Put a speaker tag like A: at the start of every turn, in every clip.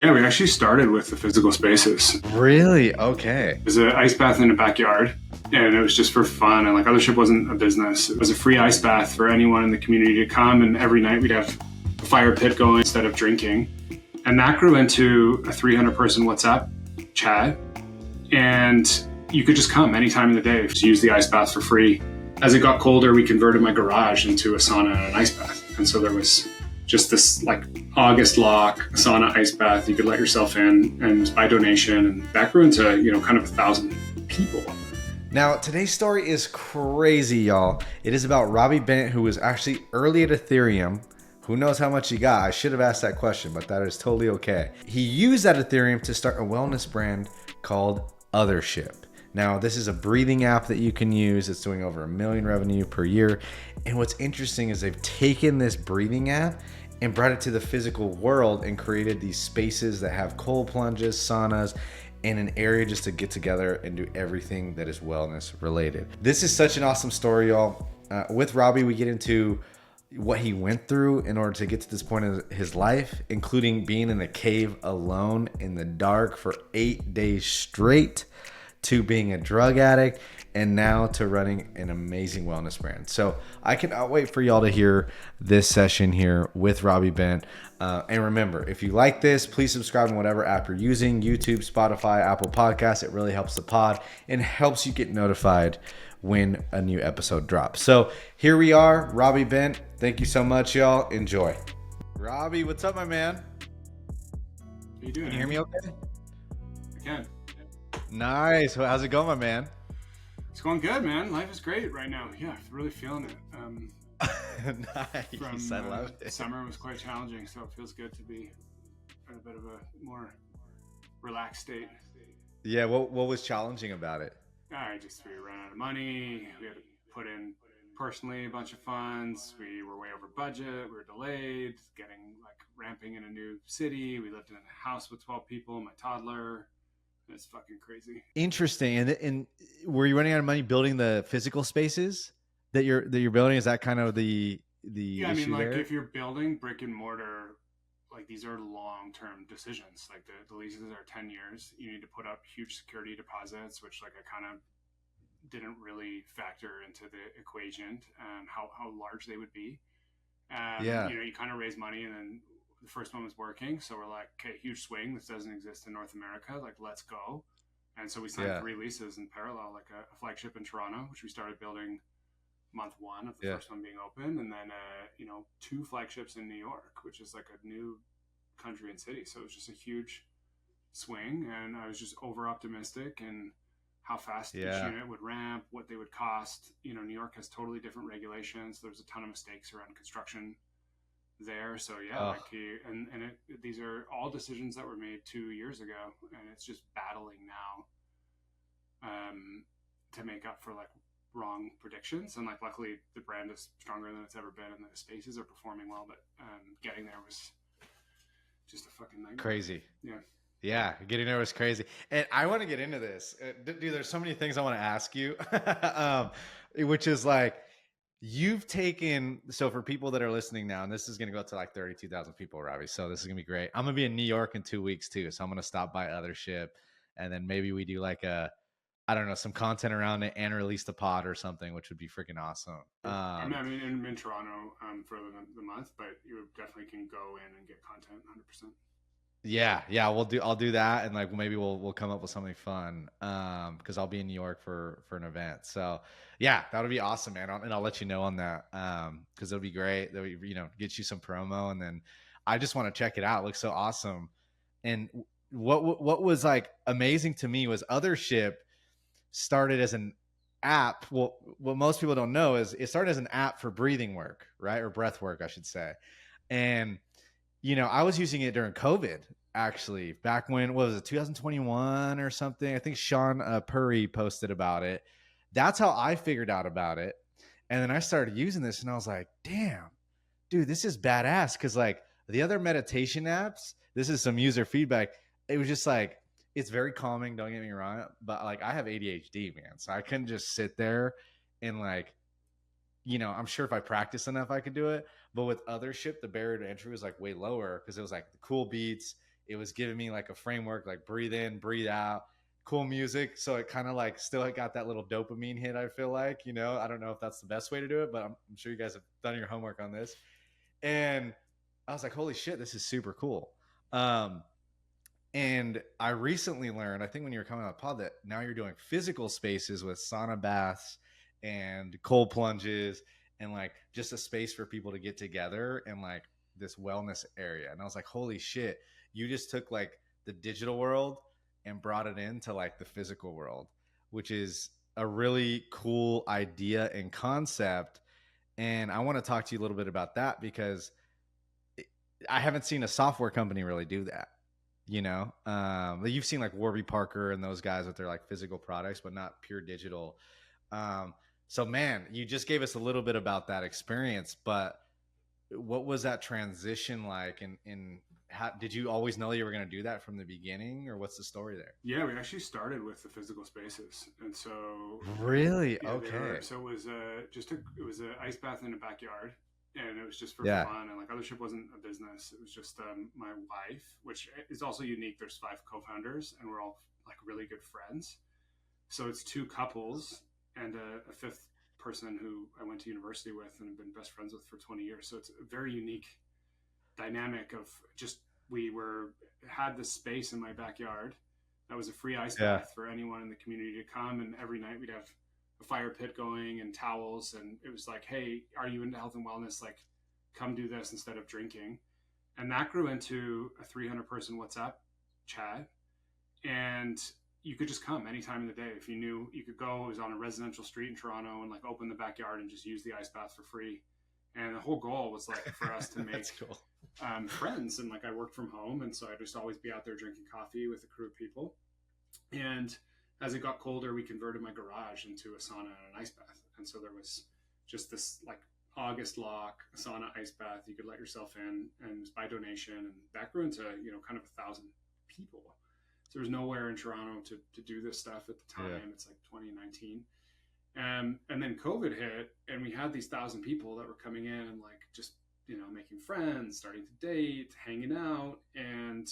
A: Yeah, we actually started with the physical spaces.
B: Really? Okay.
A: There's an ice bath in a backyard, and it was just for fun. And like Othership wasn't a business; it was a free ice bath for anyone in the community to come. And every night we'd have a fire pit going instead of drinking. And that grew into a 300-person WhatsApp chat, and you could just come anytime in the day to use the ice bath for free. As it got colder, we converted my garage into a sauna and an ice bath, and so there was just this like August lock sauna ice bath you could let yourself in, and by donation, and that grew into kind of 1,000 people.
B: Now, today's story is crazy, y'all. It is about Robby Bent, who was actually early at Ethereum. Who knows how much he got? I should have asked that question, but that is totally okay. He used that Ethereum to start a wellness brand called Othership. Now, this is a breathing app that you can use. It's doing over $1 million revenue per year. And what's interesting is they've taken this breathing app and brought it to the physical world and created these spaces that have cold plunges, saunas, and an area just to get together and do everything that is wellness related. This is such an awesome story, y'all. With Robby, we get into what he went through in order to get to this point in his life, including being in a cave alone in the dark for 8 days straight, to being a drug addict, and now to running an amazing wellness brand. So I cannot wait for y'all to hear this session here with Robby Bent. And remember, if you like this, please subscribe in whatever app you're using, YouTube, Spotify, Apple Podcasts. It really helps the pod and helps you get notified when a new episode drops. So here we are, Robby Bent. Thank you so much, y'all. Enjoy. Robby, what's up, my man?
A: How you doing?
B: Can you hear me okay?
A: I can.
B: Nice. Well, how's it going, my man?
A: It's going good, man. Life is great right now. Yeah, really feeling it.
B: Nice. I love it.
A: Summer was quite challenging, so it feels good to be in a bit of a more relaxed state.
B: Yeah, what was challenging about it?
A: We ran out of money. We had to put in personally a bunch of funds. We were way over budget. We were delayed ramping in a new city. We lived in a house with 12 people, my toddler. It's fucking crazy.
B: Interesting. And were you running out of money building the physical spaces that you're building? Is that kind of the issue there?
A: If you're building brick and mortar, like these are long-term decisions. Like the leases are 10 years. You need to put up huge security deposits, which like I kind of didn't really factor into the equation, how large they would be. You kind of raise money, and then the first one was working. So we're like, okay, huge swing. This doesn't exist in North America. Like, let's go. And so we signed 3 leases in parallel, like a flagship in Toronto, which we started building month 1 of the first one being open. And then, 2 flagships in New York, which is like a new country and city. So it was just a huge swing. And I was just over optimistic and how fast each unit would ramp, what they would cost. New York has totally different regulations. There's a ton of mistakes around construction there. So these are all decisions that were made 2 years ago, and it's just battling now to make up for like wrong predictions. And like luckily the brand is stronger than it's ever been, and the spaces are performing well, but getting there was just a fucking nightmare.
B: Crazy. Yeah, getting there was crazy. And I want to get into this. Dude, there's so many things I want to ask you, which is like, you've taken, so for people that are listening now, and this is going to go to like 32,000 people, Robby. So this is going to be great. I'm going to be in New York in 2 weeks too. So I'm going to stop by Othership, and then maybe we do like some content around it and release the pod or something, which would be freaking awesome.
A: I'm in Toronto for the month, but you definitely can go in and get content 100%.
B: Yeah, I'll do that, and like maybe we'll come up with something fun because I'll be in New York for an event. So yeah, that'll be awesome, man. I'll let you know on that because it'll be great. That we get you some promo, and then I just want to check it out. It looks so awesome. And what was like amazing to me was Othership started as an app. Well, what most people don't know is it started as an app for breathing work, right, or breath work, I should say. And I was using it during COVID, actually, back when, what was it, 2021 or something? I think Sean Purry posted about it. That's how I figured out about it. And then I started using this, and I was like, damn, dude, this is badass. Because like the other meditation apps, this is some user feedback. It was just like, it's very calming, don't get me wrong. But like I have ADHD, man. So I couldn't just sit there and like, I'm sure if I practice enough, I could do it. But with Othership, the barrier to entry was like way lower because it was like the cool beats. it was giving me like a framework, like breathe in, breathe out, cool music. So it kind of like still got that little dopamine hit, I feel like, you know. I don't know if that's the best way to do it, but I'm sure you guys have done your homework on this. And I was like, holy shit, this is super cool. And I recently learned, I think when you were coming on the pod, that now you're doing physical spaces with sauna baths and cold plunges and like just a space for people to get together and like this wellness area. And I was like, holy shit, you just took like the digital world and brought it into like the physical world, which is a really cool idea and concept. And I want to talk to you a little bit about that because I haven't seen a software company really do that. You know, you've seen like Warby Parker and those guys with their like physical products, but not pure digital. So man, you just gave us a little bit about that experience, but what was that transition like? And how did you always know you were going to do that from the beginning, or what's the story there?
A: Yeah, we actually started with the physical spaces, and so
B: Really?
A: yeah,
B: Okay.
A: so it was it was an ice bath in a backyard, and it was just for
B: Yeah.
A: fun. And like Othership wasn't a business; it was just my wife, which is also unique. There's 5 co-founders, and we're all like really good friends. So it's 2 couples and a fifth person who I went to university with and have been best friends with for 20 years. So it's a very unique dynamic of just we were had this space in my backyard that was a free ice
B: Yeah.
A: bath for anyone in the community to come, and every night we'd have a fire pit going and towels, and it was like, hey, are you into health and wellness? Like, come do this instead of drinking. And that grew into a 300-person WhatsApp chat, and you could just come any time of the day if you knew you could go. It was on a residential street in Toronto, and like open the backyard and just use the ice bath for free. And the whole goal was like for us to make
B: Cool.
A: Friends. And like I worked from home, and so I'd just always be out there drinking coffee with a crew of people. And as it got colder, we converted my garage into a sauna and an ice bath. And so there was just this like August lock sauna ice bath. You could let yourself in, and it was by donation. And that grew into, kind of 1,000 people. So there was nowhere in Toronto to do this stuff at the time. Yeah. It's like 2019. And then COVID hit, and we had these 1,000 people that were coming in and like just, making friends, starting to date, hanging out. And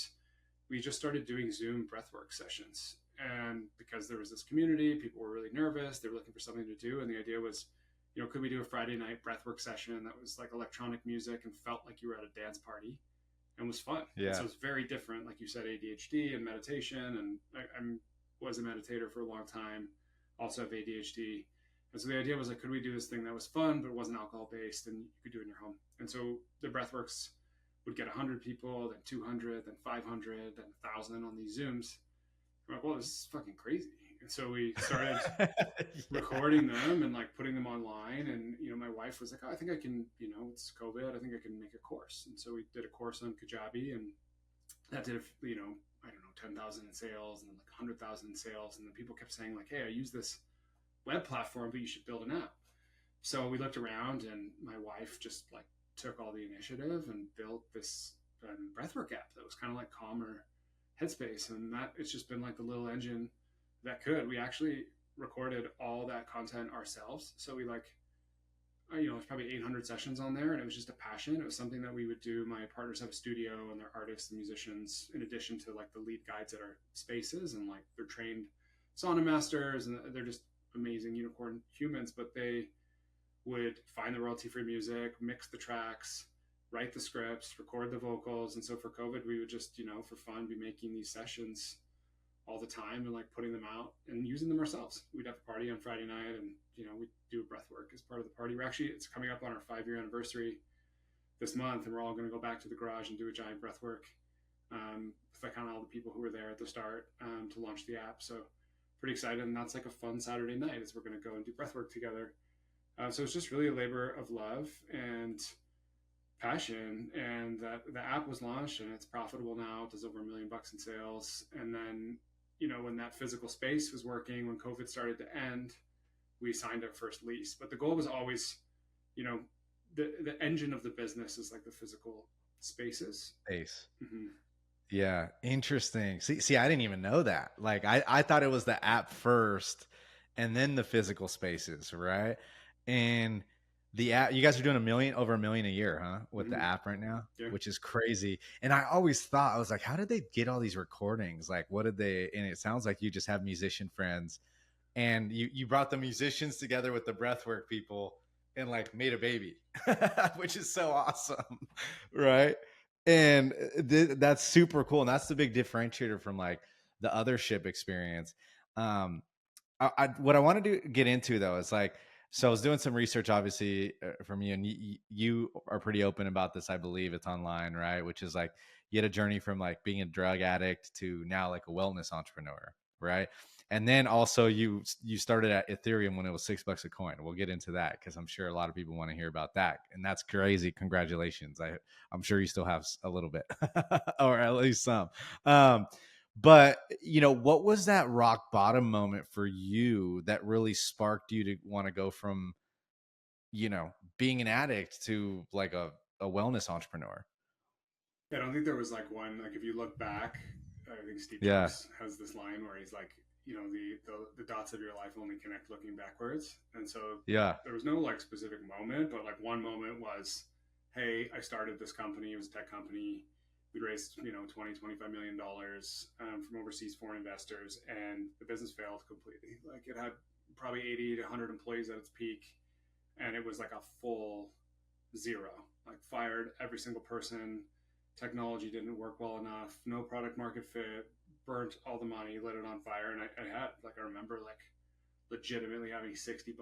A: we just started doing Zoom breathwork sessions. And because there was this community, people were really nervous. They were looking for something to do. And the idea was, could we do a Friday night breathwork session that was like electronic music and felt like you were at a dance party and was fun?
B: Yeah.
A: And so it's very different. Like you said, ADHD and meditation. And I was a meditator for a long time, also have ADHD. And so the idea was like, could we do this thing that was fun, but it wasn't alcohol based and you could do it in your home? And so the breathworks would get 100 people, then 200, then 500, then 1,000 on these Zooms. I'm like, well, this is fucking crazy. And so we started recording them and like putting them online. And, my wife was like, oh, I think I can, it's COVID. I think I can make a course. And so we did a course on Kajabi, and that did, I don't know, 10,000 in sales and then like 100,000 in sales. And then people kept saying like, hey, I use this web platform, but you should build an app. So we looked around, and my wife just like took all the initiative and built this breathwork app that was kind of like Calmer Headspace. And that it's just been like the little engine that could. We actually recorded all that content ourselves. So we like, there's probably 800 sessions on there, and it was just a passion. It was something that we would do. My partners have a studio, and they're artists and musicians, in addition to like the lead guides at our spaces, and like they're trained sauna masters, and they're just amazing unicorn humans. But they would find the royalty-free music, mix the tracks, write the scripts, record the vocals. And so for COVID, we would just, for fun, be making these sessions all the time and like putting them out and using them ourselves. We'd have a party on Friday night, and, we'd do breath work as part of the party. It's coming up on our 5-year anniversary this month, and we're all going to go back to the garage and do a giant breath work with like kind of all the people who were there at the start to launch the app. So pretty excited. And that's like a fun Saturday night as we're going to go and do breath work together. So it's just really a labor of love and passion. And that the app was launched, and it's profitable now. It does over $1 million in sales. And then, when that physical space was working, when COVID started to end, we signed our first lease. But the goal was always, the engine of the business is like the physical spaces.
B: Space. Mm-hmm. Yeah. Interesting. See, I didn't even know that. Like I thought it was the app first and then the physical spaces. Right. And The app, you guys are doing over a million a year, huh? With the
A: Mm-hmm.
B: app right now,
A: Yeah.
B: which is crazy. And I always thought, I was like, how did they get all these recordings? Like, what did they? And it sounds like you just have musician friends, and you brought the musicians together with the breathwork people and like made a baby, which is so awesome, right? And that's super cool, and that's the big differentiator from like the Othership experience. What I wanted to get into though is like, so I was doing some research, obviously, from you, and you are pretty open about this. I believe it's online, right? Which is like you had a journey from like being a drug addict to now like a wellness entrepreneur, right? And then also you started at Ethereum when it was $6 a coin. We'll get into that because I'm sure a lot of people want to hear about that, and that's crazy. Congratulations! I'm sure you still have a little bit, or at least some. But what was that rock bottom moment for you that really sparked you to want to go from being an addict to like a wellness entrepreneur?
A: I don't think there was like one, like if you look back, I think Steve
B: Yeah,
A: Jobs has this line where he's like, the dots of your life only connect looking backwards. And so
B: yeah,
A: there was no like specific moment, but like one moment was, hey, I started this company. It was a tech company. We raised, 20, $25 million from overseas foreign investors, and the business failed completely. Like it had probably 80 to 100 employees at its peak, and it was like a full zero, like fired every single person. Technology didn't work well enough, no product market fit, burnt all the money, lit it on fire. And I had, like, I remember like legitimately having $60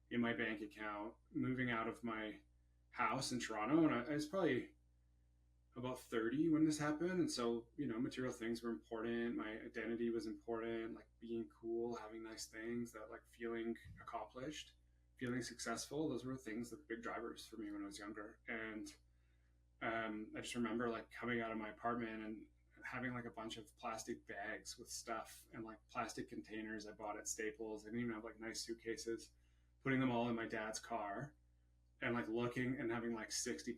A: in my bank account, moving out of my house in Toronto. And I was probably about 30 when this happened. And so, material things were important. My identity was important, like being cool, having nice things, that like feeling accomplished, feeling successful. Those were things that big drivers for me when I was younger. And I just remember like coming out of my apartment and having like a bunch of plastic bags with stuff and like plastic containers I bought at Staples. I didn't even have like nice suitcases, putting them all in my dad's car and like looking and having like $60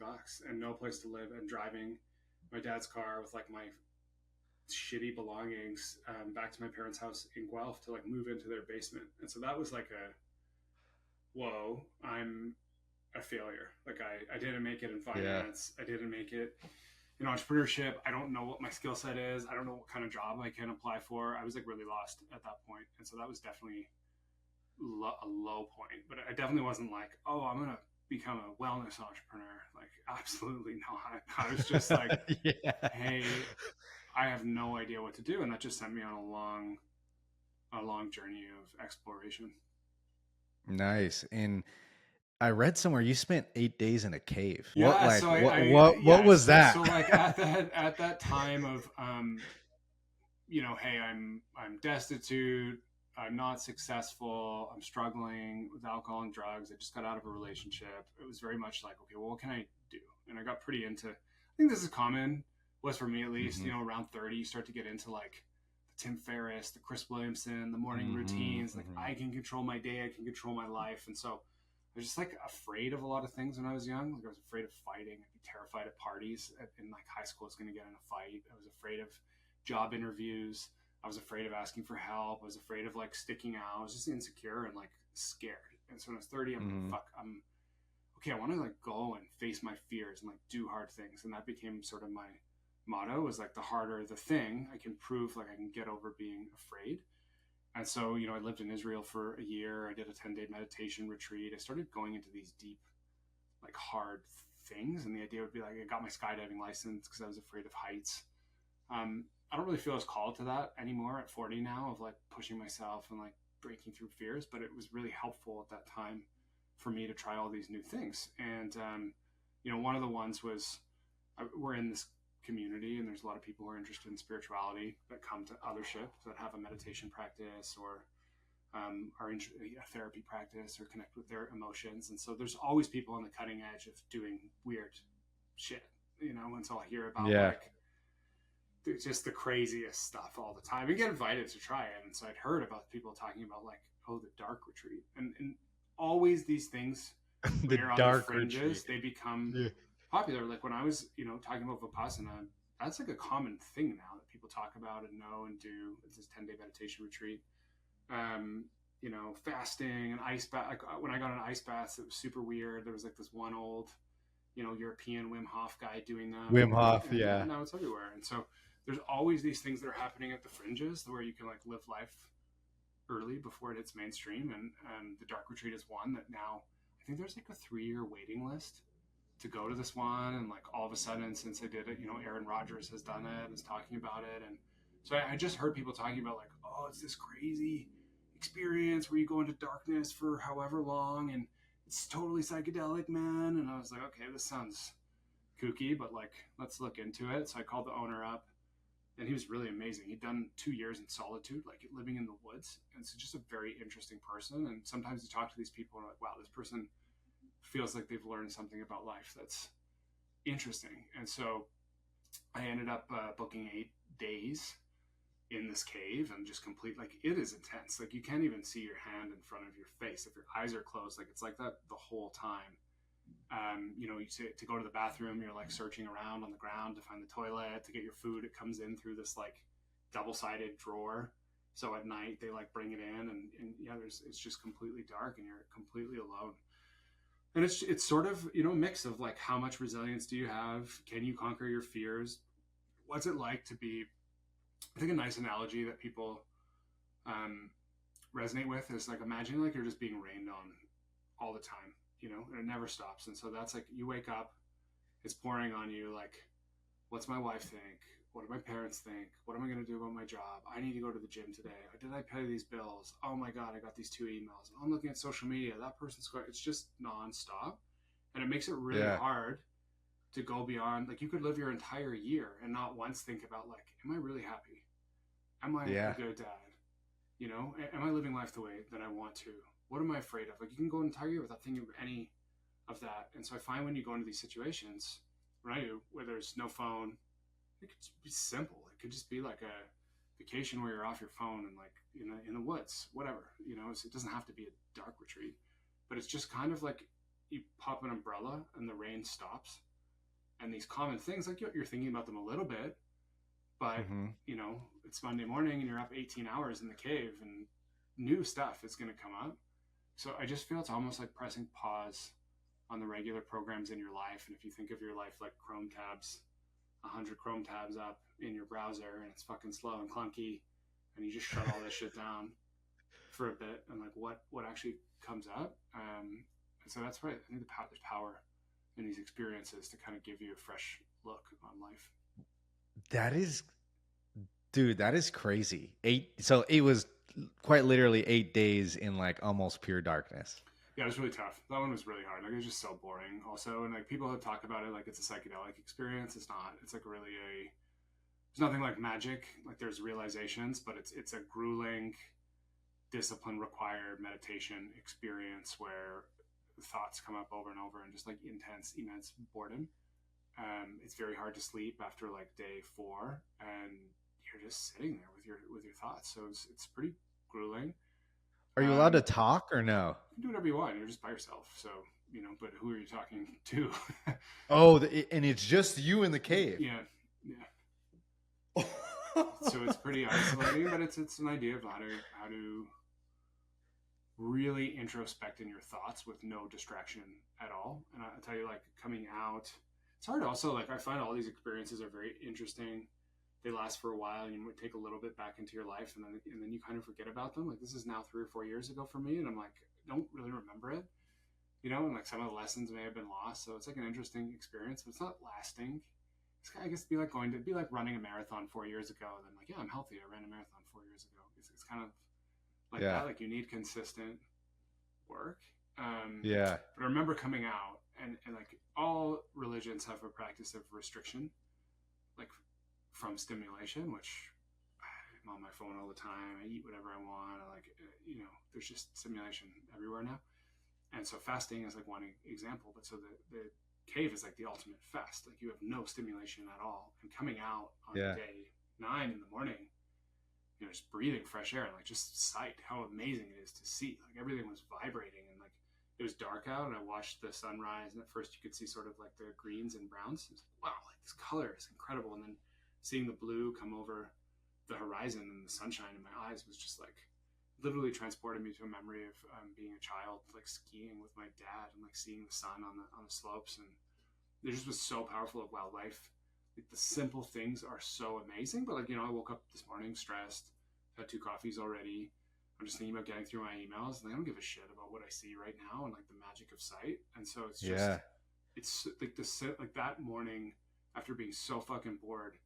A: and no place to live, and driving my dad's car with like my shitty belongings back to my parents' house in Guelph to like move into their basement. And so that was like a whoa, I'm a failure. Like I didn't make it in
B: yeah.
A: finance. I didn't make it in entrepreneurship. I don't know what my skill set is. I don't know what kind of job I can apply for. I was like really lost at that point. And so that was definitely a low point. But I definitely wasn't like, oh, I'm going to become a wellness entrepreneur. Like absolutely not. I was just like,
B: Yeah.
A: hey, I have no idea what to do. And that just sent me on a long journey of exploration.
B: Nice. And I read somewhere you spent 8 days in a cave. What,
A: Yeah,
B: like,
A: so
B: what
A: yeah,
B: was that?
A: so like at that time of hey, I'm destitute, I'm not successful, I'm struggling with alcohol and drugs. I just got out of a relationship. It was very much like, okay, well, what can I do? And I got pretty into. I think this is common, was for me at least.
B: Hmm.
A: Around 30, you start to get into like the Tim Ferriss, the Chris Williamson, the morning
B: Hmm.
A: routines. Like
B: Hmm.
A: I can control my day, I can control my life, and so I was just like afraid of a lot of things when I was young. Like I was afraid of fighting. I'd be terrified at parties. In like high school, I was going to get in a fight. I was afraid of job interviews. I was afraid of asking for help. I was afraid of like sticking out. I was just insecure and like scared. And so when I was 30, I'm like,
B: Hmm.
A: fuck, I'm okay. I want to like go and face my fears and like do hard things. And that became sort of my motto, was like the harder the thing, I can prove like I can get over being afraid. And so, I lived in Israel for a year. I did a 10-day meditation retreat. I started going into these deep, like hard things. And the idea would be like, I got my skydiving license because I was afraid of heights. I don't really feel as called to that anymore at 40 now, of like pushing myself and like breaking through fears. But it was really helpful at that time for me to try all these new things. And, one of the ones was we're in this community, and there's a lot of people who are interested in spirituality that come to Othership, that have a meditation practice or are in a therapy practice or connect with their emotions. And so there's always people on the cutting edge of doing weird shit, and so I'll hear about
B: Yeah.
A: like just the craziest stuff all the time and get invited to try it. And so I'd heard about people talking about like, oh, the dark retreat, and always these things when
B: The
A: you're on the
B: dark retreat.
A: fringes, they become
B: Yeah.
A: popular. Like when I was, talking about Vipassana, that's like a common thing now that people talk about and know and do. It's this 10-day meditation retreat. Um, fasting and ice bath. Like when I got an ice bath, it was super weird. There was like this one old, European Wim Hof guy doing them,
B: Wim Hof,
A: and
B: yeah.
A: now it's everywhere. And so there's always these things that are happening at the fringes where you can like live life early before it hits mainstream. And the dark retreat is one that now I think there's like a 3-year waiting list to go to this one. And like all of a sudden, since I did it, Aaron Rodgers has done it and is talking about it. And so I just heard people talking about like, oh, it's this crazy experience where you go into darkness for however long and it's totally psychedelic, man. And I was like, okay, this sounds kooky, but like, let's look into it. So I called the owner up, and he was really amazing. He'd done 2 years in solitude, like living in the woods. And it's just a very interesting person. And sometimes you talk to these people and like, wow, this person feels like they've learned something about life that's interesting. And so I ended up booking 8 days in this cave and just complete, like, it is intense. Like you can't even see your hand in front of your face if your eyes are closed. Like it's like that the whole time. You to go to the bathroom, you're like searching around on the ground to find the toilet. To get your food, it comes in through this like double-sided drawer. So at night they like bring it in, and yeah, it's just completely dark and you're completely alone. And it's sort of a mix of like, how much resilience do you have? Can you conquer your fears? What's it like to be? I think a nice analogy that people resonate with is like, imagine like you're just being rained on all the time, and it never stops. And so that's like, you wake up, it's pouring on you. Like, what's my wife think? What do my parents think? What am I going to do about my job? I need to go to the gym today. Did I pay these bills? Oh my God, I got these 2 emails. I'm looking at social media. That person's going. It's just nonstop. And it makes it really hard to go beyond. Like, you could live your entire year and not once think about like, am I really happy? Am I a good dad? Am I living life the way that I want to? What am I afraid of? Like, you can go an entire year without thinking of any of that. And so I find when you go into these situations, right, where there's no phone, it could just be simple. It could just be like a vacation where you're off your phone and like in the woods, whatever. So it doesn't have to be a dark retreat, but it's just kind of like you pop an umbrella and the rain stops, and these common things, like you're thinking about them a little bit, but it's Monday morning and you're up 18 hours in the cave and new stuff is going to come up. So I just feel it's almost like pressing pause on the regular programs in your life. And if you think of your life like Chrome tabs, 100 Chrome tabs up in your browser, and it's fucking slow and clunky, and you just shut all this shit down for a bit, and like what actually comes up. And so that's right. I think there's power in these experiences to kind of give you a fresh look on life.
B: That is, dude, that is crazy. So it was quite literally 8 days in like almost pure darkness.
A: Yeah, it was really tough. That one was really hard. Like, it was just so boring also. And like, people have talked about it like it's a psychedelic experience. It's not. It's like really there's nothing like magic. Like, there's realizations, but it's a grueling, discipline required meditation experience where thoughts come up over and over, and just like intense, immense boredom. It's very hard to sleep after like day 4, and you're just sitting there with your thoughts. So it's pretty grueling.
B: Are you allowed to talk or no?
A: You can do whatever you want. You're just by yourself. So, but who are you talking to?
B: And it's just you in the cave.
A: Yeah. So it's pretty isolating, but it's an idea of how to really introspect in your thoughts with no distraction at all. And I tell you, like, coming out, it's hard also. Like, I find all these experiences are very interesting. They last for a while, and you might take a little bit back into your life, and then you kind of forget about them. Like, this is now 3 or 4 years ago for me, and I'm like, don't really remember it, and like some of the lessons may have been lost. So it's like an interesting experience, but it's not lasting. It's, I guess, be like running a marathon 4 years ago, and then like, yeah, I'm healthy. I ran a marathon 4 years ago. It's kind of like that. Like, you need consistent work. But I remember coming out, and like, all religions have a practice of restriction, like from stimulation, which I'm on my phone all the time. I eat whatever I want. There's just stimulation everywhere now. And so fasting is like one example. But so the cave is like the ultimate fast. Like, you have no stimulation at all. And coming out on day 9 in the morning, just breathing fresh air and like just sight, how amazing it is to see. Like, everything was vibrating, and like, it was dark out, and I watched the sunrise, and at first you could see sort of like the greens and browns. It was like, wow, like, this color is incredible. And then seeing the blue come over the horizon and the sunshine in my eyes was just like literally transported me to a memory of being a child, like skiing with my dad and like seeing the sun on the slopes, and it just was so powerful of wildlife. Like the simple things are so amazing, but like I woke up this morning stressed, had 2 coffees already. I'm just thinking about getting through my emails, and I don't give a shit about what I see right now and like the magic of sight. And so
B: Yeah.
A: it's like like that morning after being so fucking bored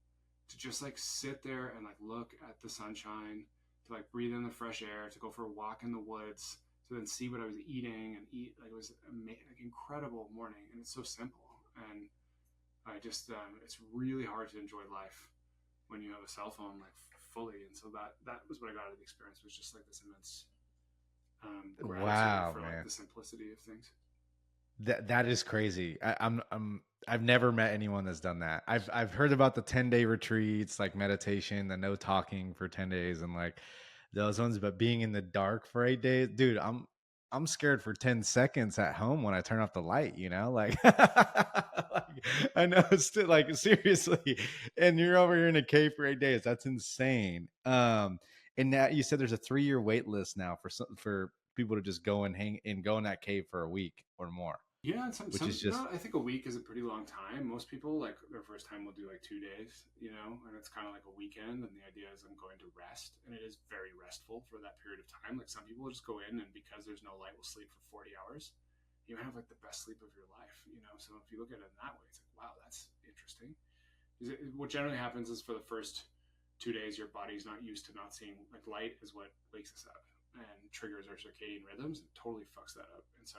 A: to just like sit there and like look at the sunshine, to like breathe in the fresh air, to go for a walk in the woods, to then see what I was eating and eat. Like it was like incredible morning, and it's so simple. And I just it's really hard to enjoy life when you have a cell phone like fully. And so that was what I got out of the experience, was just like this immense gratitude
B: Wow,
A: for like
B: man.
A: the simplicity of things.
B: That is crazy. I've never met anyone that's done that. I've heard about the 10-day retreats, like meditation, the no talking for 10 days and like those ones, but being in the dark for 8 days, dude, I'm scared for 10 seconds at home when I turn off the light, you know? Like, like I know it's still like seriously. And you're over here in a cave for 8 days. That's insane. And now you said there's a 3-year wait list now for people to just go and go in that cave for a week or more,
A: Yeah, and
B: which is just
A: I think a week is a pretty long time. Most people like their first time will do like 2 days, and it's kind of like a weekend. And the idea is I'm going to rest, and it is very restful for that period of time. Like some people will just go in, and because there's no light, will sleep for 40 hours. You have like the best sleep of your life. So if you look at it in that way, it's like, wow, that's interesting. What generally happens is for the first 2 days, your body's not used to not seeing like light is what wakes us up and triggers our circadian rhythms and totally fucks that up. And so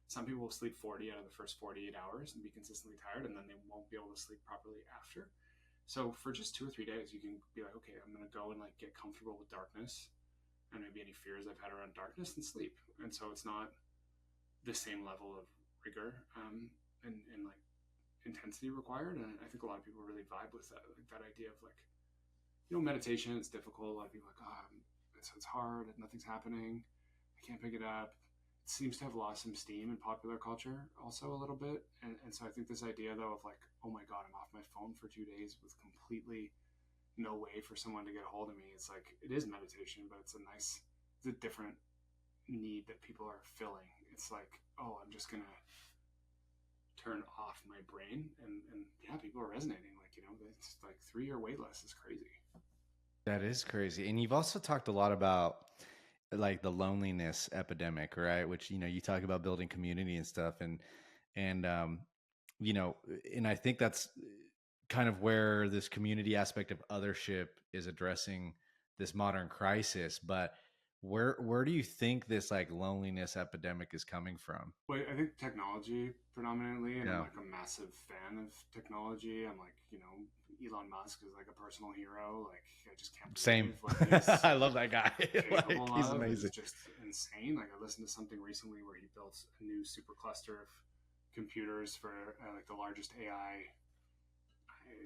A: some people will sleep 40 out of the first 48 hours and be consistently tired, and then they won't be able to sleep properly after. So for just 2 or 3 days, you can be like, okay, I'm going to go and like get comfortable with darkness and maybe any fears I've had around darkness and sleep. And so it's not the same level of rigor and like intensity required. And I think a lot of people really vibe with that, like that idea of like, meditation. It's difficult. A lot of people are like, oh, it's hard. Nothing's happening. I can't pick it up. It seems to have lost some steam in popular culture also a little bit. And so I think this idea though of like, oh my God, I'm off my phone for 2 days with completely no way for someone to get a hold of me. It's like, it is meditation, but it's a different need that people are filling. It's like, oh, I'm just going to turn off my brain. And yeah, people are resonating. Like, it's like 3-year wait list is crazy.
B: that is crazy. And you've also talked a lot about like the loneliness epidemic, right? Which, you talk about building community and stuff and you know, and I think that's kind of where this community aspect of Othership is addressing this modern crisis. But where do you think this like loneliness epidemic is coming from?
A: Well, I think technology predominantly, and I'm
B: Yeah.
A: like a massive fan of technology. I'm like, Elon Musk is like a personal hero. Like, I just can't
B: Same.
A: believe what he's
B: I love that guy. Like
A: capable
B: he's
A: of is
B: amazing.
A: just insane. Like, I listened to something recently where he built a new supercluster of computers for like the largest AI,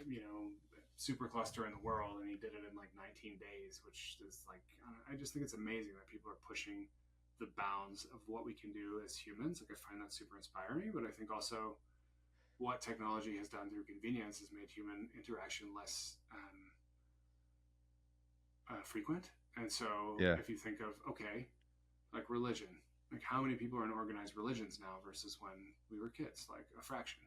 A: you know, supercluster in the world, and he did it in like 19 days, which is like, I just think it's amazing that people are pushing the bounds of what we can do as humans. Like, I find that super inspiring, but I think also what technology has done through convenience has made human interaction less frequent. And so
B: Yeah.
A: if you think of, okay, like religion, like how many people are in organized religions now versus when we were kids? Like a fraction.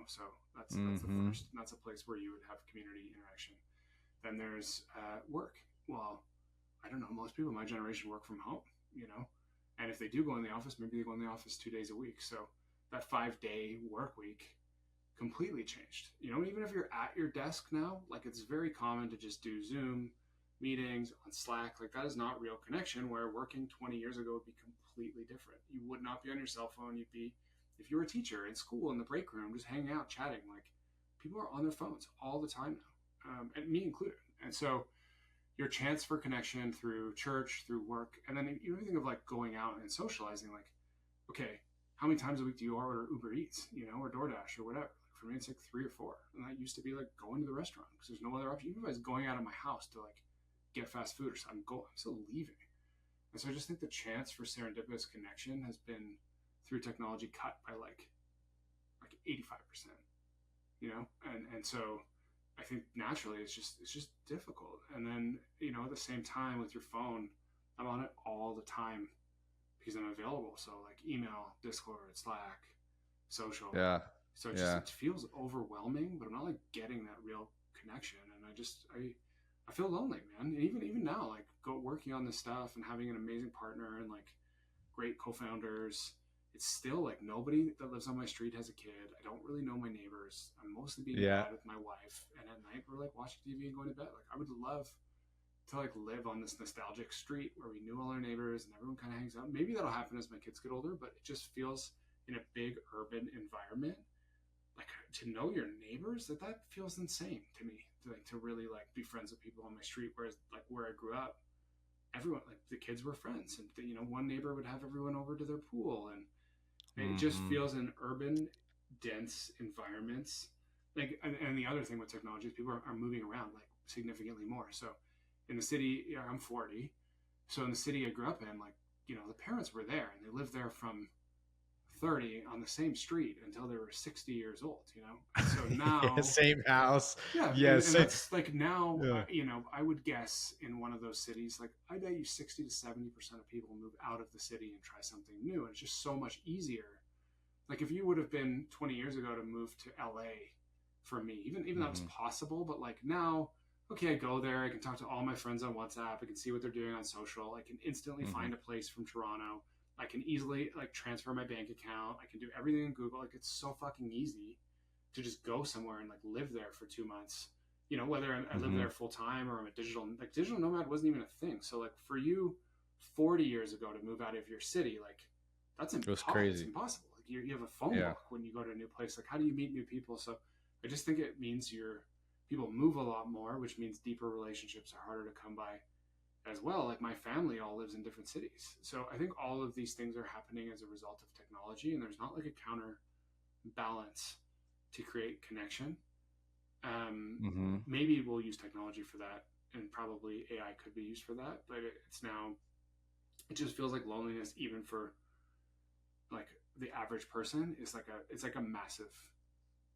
A: So that's the
B: Mm-hmm.
A: first. That's a place where you would have community interaction. Then there's work. Well, I don't know. Most people in my generation work from home. And if they do go in the office, maybe they go in the office 2 days a week. So that 5-day work week completely changed. Even if you're at your desk now, like it's very common to just do Zoom meetings on Slack. Like that is not real connection, where working 20 years ago would be completely different. You would not be on your cell phone. You'd be, if you were a teacher in school in the break room, just hanging out, chatting. Like people are on their phones all the time now, and me included. And so your chance for connection through church, through work, and then you think of like going out and socializing. Like, okay, how many times a week do you order Uber Eats, or DoorDash or whatever? For me, it's like 3 or 4, and that used to be like going to the restaurant because there's no other option. Even if I was going out of my house to like get fast food or something, I'm still leaving. And so I just think the chance for serendipitous connection has been through technology cut by like 85%. And so I think naturally it's just difficult. And then at the same time with your phone, I'm on it all the time because I'm available. So like email, Discord, Slack, social.
B: Yeah.
A: So
B: Yeah.
A: it feels overwhelming, but I'm not like getting that real connection. And I feel lonely, man. And even now, like go working on this stuff and having an amazing partner and like great co-founders. It's still like nobody that lives on my street has a kid. I don't really know my neighbors. I'm mostly being a
B: Yeah.
A: dad with my wife, and at night we're like watching TV and going to bed. Like I would love to like live on this nostalgic street where we knew all our neighbors and everyone kind of hangs out. Maybe that'll happen as my kids get older, but it just feels in a big urban environment like to know your neighbors that feels insane to me to really like be friends with people on my street. Whereas like where I grew up, everyone like the kids were friends, and one neighbor would have everyone over to their pool, and it just
B: Mm-hmm.
A: feels in urban dense environments like. And the other thing with technology is people are moving around like significantly more. So in the city, I'm 40, so in the city I grew up in, like the parents were there and they lived there from 30 on the same street until they were 60 years old, and so
B: Yeah,
A: now
B: same house.
A: yeah,
B: Yeah,
A: and
B: same.
A: that's like now,
B: Yeah.
A: I would guess in one of those cities, like I bet you 60 to 70% of people move out of the city and try something new. And it's just so much easier. Like if you would have been 20 years ago to move to LA for me, even that was
B: Mm-hmm.
A: possible, but like now, okay, I go there, I can talk to all my friends on WhatsApp, I can see what they're doing on social, I can instantly
B: Mm-hmm.
A: find a place from Toronto, I can easily like transfer my bank account, I can do everything in Google. Like it's so fucking easy to just go somewhere and like live there for 2 months. Whether I live
B: Mm-hmm.
A: there full time or I'm a digital nomad wasn't even a thing. So like for you, 40 years ago to move out of your city, like
B: It was
A: it's
B: crazy.
A: impossible. Like you have a phone
B: Yeah.
A: book when you go to a new place. Like how do you meet new people? So I just think it means people move a lot more, which means deeper relationships are harder to come by as well. Like my family all lives in different cities. So I think all of these things are happening as a result of technology, and there's not like a counterbalance to create connection.
B: Mm-hmm.
A: Maybe we'll use technology for that, and probably AI could be used for that. But it's now, it just feels like loneliness, even for like the average person, is like a massive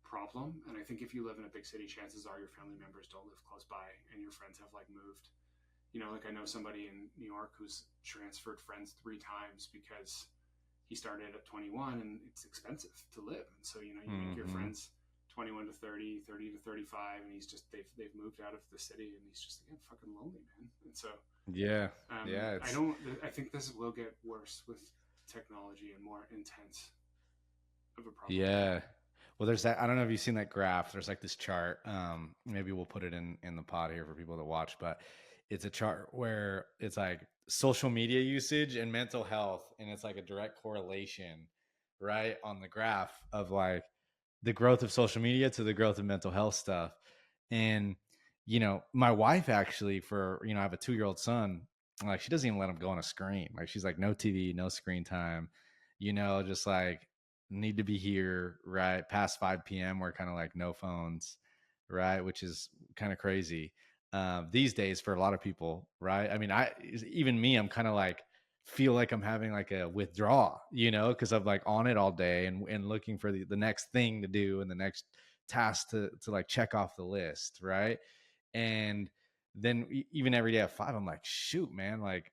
A: problem. And I think if you live in a big city, chances are your family members don't live close by, and your friends have like moved. Like I know somebody in New York who's transferred friends 3 times because he started at 21 and it's expensive to live. And so, you make your
B: Mm-hmm.
A: friends 21 to 30, 30 to 35, and they've moved out of the city, and he's just, again, fucking lonely, man. And so,
B: Yeah. Yeah. It's
A: I think this will get worse with technology and more intense of a problem.
B: yeah. Well, there's that. I don't know if you've seen that graph. There's like this chart. Maybe we'll put it in the pod here for people to watch, but it's a chart where it's like social media usage and mental health, and it's like a direct correlation, right, on the graph of like the growth of social media to the growth of mental health stuff. And my wife actually, for I have a 2-year-old son. Like she doesn't even let him go on a screen. Like she's like no TV, no screen time. Just like need to be here right past 5 p.m. We're kind of like no phones, right, which is kind of crazy these days for a lot of people, right? I mean, even me, I'm kind of like feel like I'm having like a withdrawal, because I'm like on it all day and looking for the next thing to do and the next task to like check off the list, right? And then even every day at 5, I'm like, shoot, man, like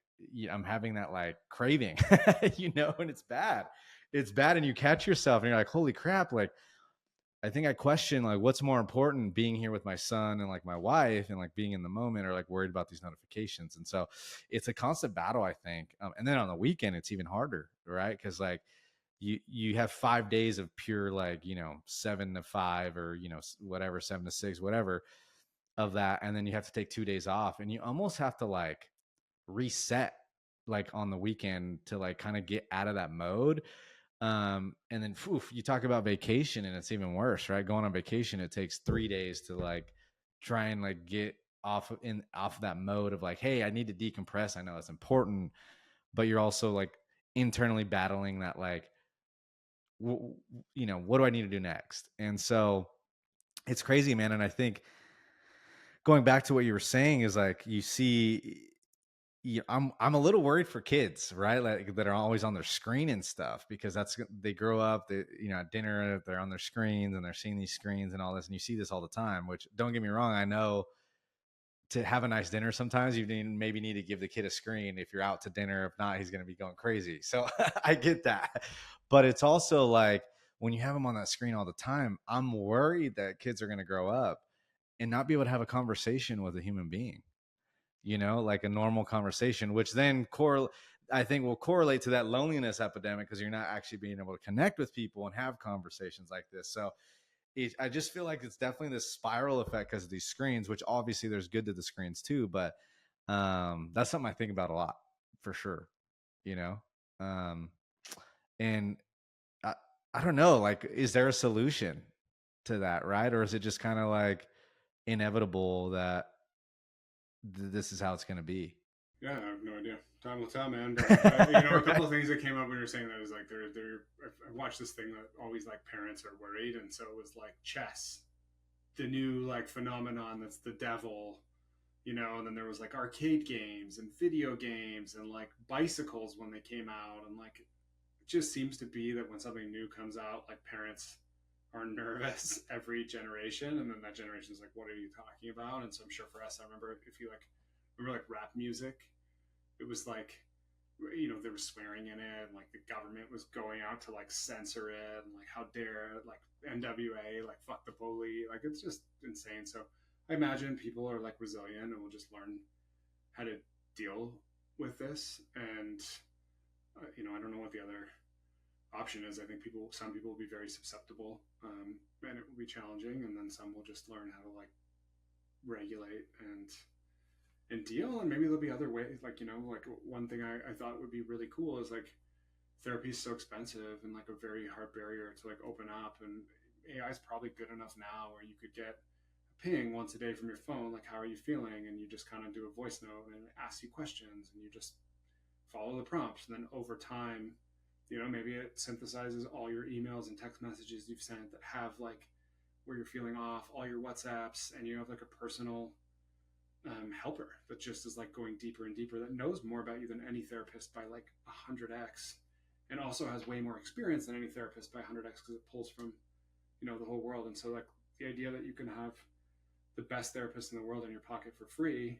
B: I'm having that like craving, and it's bad. It's bad, and you catch yourself, and you're like, holy crap, like I think I question like what's more important, being here with my son and like my wife and like being in the moment, or like worried about these notifications. And so it's a constant battle, I think. And then on the weekend, it's even harder, right? Because like you have 5 days of pure like 7 to 5 or whatever 7 to 6 whatever of that, and then you have to take 2 days off, and you almost have to like reset like on the weekend to like kind of get out of that mode. And then you talk about vacation, and it's even worse, right? Going on vacation, it takes 3 days to like try and like get off of that mode of like, hey, I need to decompress. I know it's important, but you're also like internally battling that like, what do I need to do next? And so it's crazy, man. And I think going back to what you were saying is like you see, I'm a little worried for kids, right? Like that are always on their screen and stuff, because they grow up, they, at dinner, they're on their screens and they're seeing these screens and all this. And you see this all the time, which don't get me wrong. I know to have a nice dinner. Sometimes you maybe need to give the kid a screen if you're out to dinner. If not, he's going to be going crazy. So I get that. But it's also like when you have them on that screen all the time, I'm worried that kids are going to grow up and not be able to have a conversation with a human being, like a normal conversation, which then I think will correlate to that loneliness epidemic because you're not actually being able to connect with people and have conversations like this. So I just feel like it's definitely this spiral effect because of these screens, which obviously there's good to the screens too, but that's something I think about a lot for sure, you know? Um, and I, I don't know, like, is there a solution to that, right? Or is it just kind of like inevitable that this is how it's going to be?
A: Yeah, I have no idea. Time will tell, man. But a couple of things that came up when you were saying that is like I watched this thing that always like parents are worried, and so it was like chess, the new like phenomenon that's the devil, and then there was like arcade games and video games and like bicycles when they came out, and like it just seems to be that when something new comes out, like parents are nervous every generation, and then that generation is like, "What are you talking about?" And so I'm sure for us, I remember if you like remember like rap music, it was like there was swearing in it, and like the government was going out to like censor it, and like how dare like NWA like fuck the police, like it's just insane. So I imagine people are like resilient and will just learn how to deal with this. And I don't know what the other option is. I think some people will be very susceptible, and it will be challenging, and then some will just learn how to like regulate and deal. And maybe there'll be other ways, like like one thing I thought would be really cool is like therapy is so expensive and like a very hard barrier to like open up, and AI is probably good enough now where you could get a ping once a day from your phone, like how are you feeling, and you just kind of do a voice note and it asks you questions and you just follow the prompts, and then over time maybe it synthesizes all your emails and text messages you've sent that have like where you're feeling off, all your WhatsApps, and you have like a personal helper that just is like going deeper and deeper, that knows more about you than any therapist by like 100x, and also has way more experience than any therapist by 100x because it pulls from the whole world. And so like the idea that you can have the best therapist in the world in your pocket for free,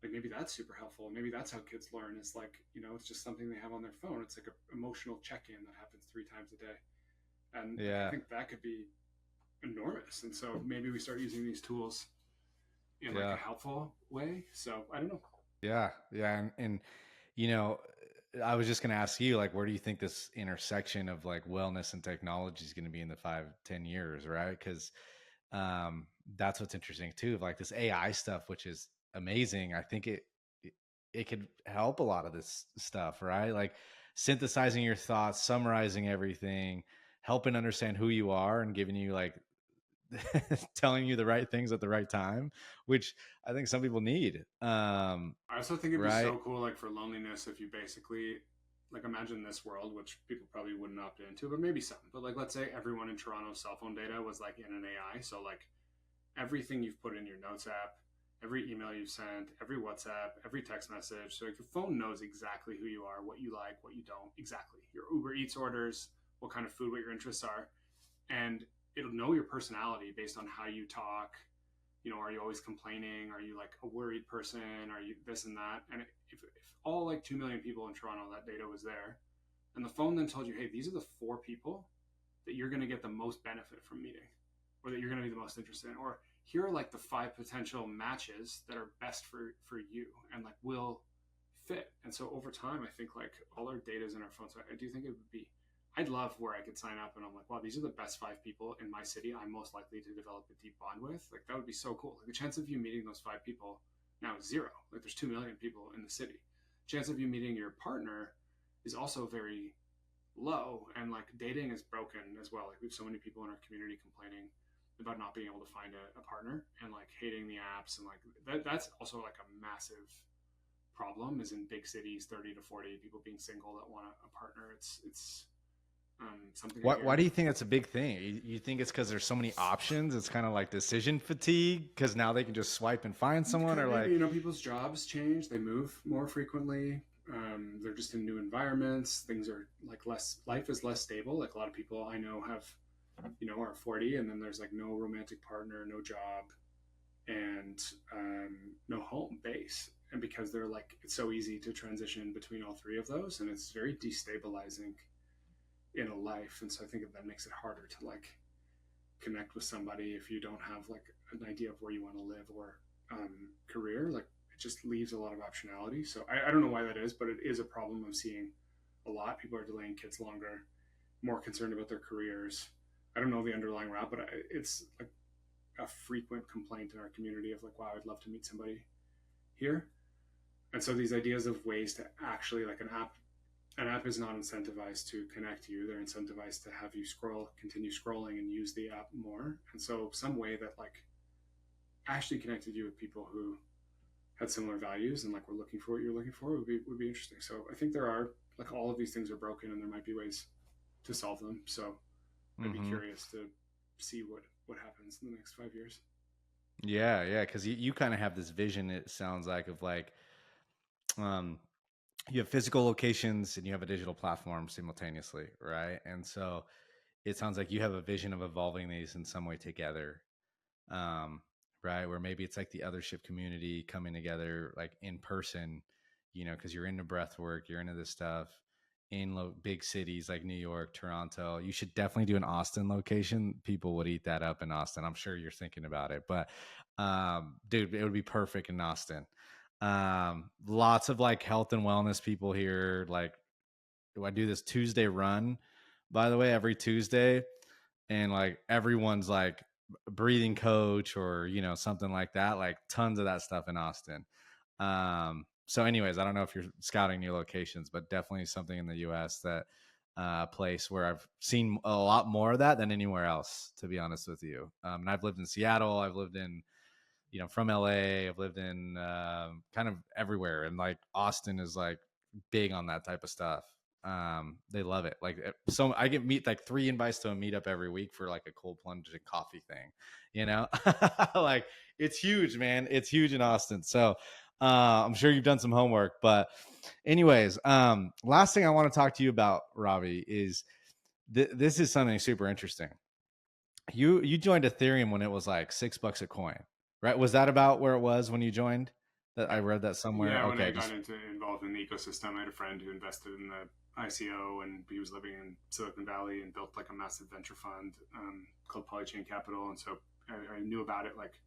A: like maybe that's super helpful. Maybe that's how kids learn, is like it's just something they have on their phone. It's like an emotional check-in that happens 3 times a day, and like, I
B: Yeah.
A: think that could be enormous. And so maybe we start using these tools in like a
B: Yeah.
A: helpful way. So I don't know.
B: Yeah. Yeah. And you know, I was just going to ask you, like, where do you think this intersection of like wellness and technology is going to be in the 5-10 years, right? Because that's what's interesting too, of like this AI stuff, which is amazing. I think it could help a lot of this stuff, right? Like synthesizing your thoughts, summarizing everything, helping understand who you are, and giving you like telling you the right things at the right time, which I think some people need.
A: I also think it'd be
B: Right?
A: so cool, like for loneliness, if you basically like imagine this world, which people probably wouldn't opt into, but maybe some. But like, let's say everyone in Toronto's cell phone data was like in an AI. So like everything you've put in your notes app, every email you've sent, every WhatsApp, every text message. So like your phone knows exactly who you are, what you like, what you don't, exactly. Your Uber Eats orders, what kind of food, what your interests are, and it'll know your personality based on how you talk. Are you always complaining? Are you like a worried person? Are you this and that? And if all like 2 million people in Toronto, that data was there, and the phone then told you, hey, these are the 4 people that you're going to get the most benefit from meeting, or that you're going to be the most interested in, or here are like the 5 potential matches that are best for you and like will fit. And so over time, I think like all our data is in our phones. So I do think it would be, I'd love where I could sign up and I'm like, wow, these are the best 5 people in my city I'm most likely to develop a deep bond with. Like that would be so cool. Like the chance of you meeting those 5 people now is zero. Like there's 2 million people in the city. Chance of you meeting your partner is also very low. And like dating is broken as well. Like we have so many people in our community complaining about not being able to find a partner and like hating the apps, and like that's also like a massive problem, is in big cities, 30 to 40 people being single that want a partner. It's something I
B: Why
A: hear.
B: do you think that's a big thing? You think it's because there's so many options? It's kind of like decision fatigue because now they can just swipe and find someone, or
A: Maybe
B: like,
A: people's jobs change, they move more frequently, they're just in new environments, things are like less, life is less stable. Like a lot of people I know have are 40 and then there's like no romantic partner, no job, and no home base. And because they're like, it's so easy to transition between all three of those, and it's very destabilizing in a life. And so I think that makes it harder to like connect with somebody if you don't have like an idea of where you want to live or career. Like it just leaves a lot of optionality. So I don't know why that is, but it is a problem I'm seeing a lot. People are delaying kids longer, more concerned about their careers. I don't know the underlying route, but it's like a frequent complaint in our community of like, wow, I'd love to meet somebody here. And so these ideas of ways to actually like an app is not incentivized to connect you. They're incentivized to have you continue scrolling and use the app more. And so some way that like actually connected you with people who had similar values and like were looking for what you're looking for would be interesting. So I think there are like all of these things are broken and there might be ways to solve them. So I'd be curious to see what happens in the next 5 years.
B: Yeah, yeah, because you kind of have this vision, it sounds like, of like um you have physical locations and you have a digital platform simultaneously, right? And so it sounds like you have a vision of evolving these in some way together, um, right? Where maybe it's like the Othership community coming together, like in person, you know, because you're into breath work, you're into this stuff in big cities like New York, Toronto. You should definitely do an Austin location. People would eat that up in Austin. I'm sure you're thinking about it, but dude, it would be perfect in Austin. Lots of like health and wellness people here. Like, I do this Tuesday run, by the way, every Tuesday, and like everyone's like breathing coach or you know something like that. Like tons of that stuff in Austin. So, anyways, I don't know if you're scouting new locations, but definitely something in the U.S. that place where I've seen a lot more of that than anywhere else. To be honest with you, and I've lived in Seattle. I've lived in from LA. I've lived in kind of everywhere. And like Austin is like big on that type of stuff. They love it. Like, so I get like 3 invites to a meetup every week for like a cold plunge and coffee thing, like it's huge, man. It's huge in Austin. So I'm sure you've done some homework, but anyways, last thing I want to talk to you about, Robby, is this is something super interesting. You joined Ethereum when it was like $6 a coin, right? Was that about where it was when you joined? That I read that somewhere.
A: Yeah, when I
B: Okay,
A: got
B: just
A: involved in the ecosystem, I had a friend who invested in the ICO, and he was living in Silicon Valley and built like a massive venture fund called Polychain Capital. And so I knew about it like